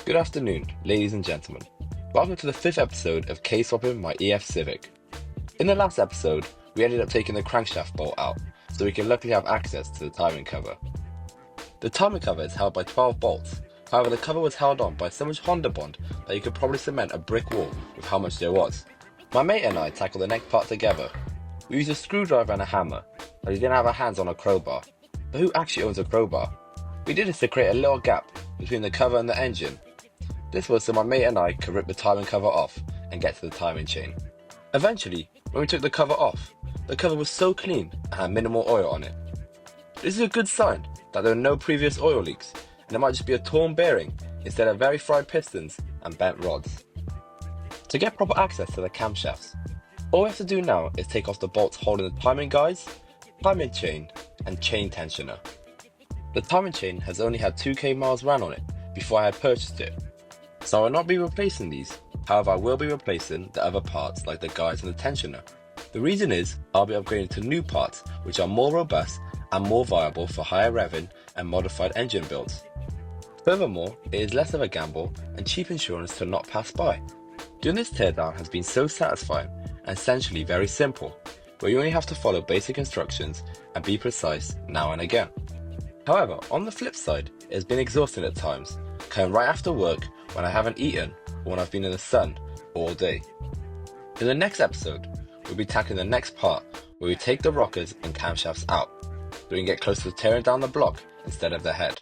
Good afternoon, ladies and gentlemen. Welcome to the 5th episode of K-swapping my Ef Civic. In the last episode, we ended up taking the crankshaft bolt out, so we can luckily have access to the timing cover. The timing cover is held by 12 bolts, however the cover was held on by so much Honda bond that you could probably cement a brick wall with how much there was. My mate and I tackled the next part together. We used a screwdriver and a hammer, as we didn't have our hands on a crowbar. But who actually owns a crowbar? We did this to create a little gap between the cover and the engine. This was so my mate and I could rip the timing cover off and get to the timing chain. Eventually, when we took the cover off, the cover was so clean and had minimal oil on it. This is a good sign that there are no previous oil leaks, and it might just be a torn bearing instead of very fried pistons and bent rods. To get proper access to the camshafts, all we have to do now is take off the bolts holding the timing guides, timing chain, and chain tensioner. The timing chain has only had 2k miles ran on it before I had purchased it, so I will not be replacing these. However, I will be replacing the other parts like the guides and the tensioner. The reason is I'll be upgrading to new parts which are more robust and more viable for higher revving and modified engine builds. Furthermore, it is less of a gamble and cheap insurance to not pass by. Doing this teardown has been so satisfying and essentially very simple, where you only have to follow basic instructions and be precise now and again. However, on the flip side, it has been exhausting at times, coming right after work when I haven't eaten or when I've been in the sun all day. In the next episode, we'll be tackling the next part where we take the rockers and camshafts out, so we can get closer to tearing down the block instead of the head.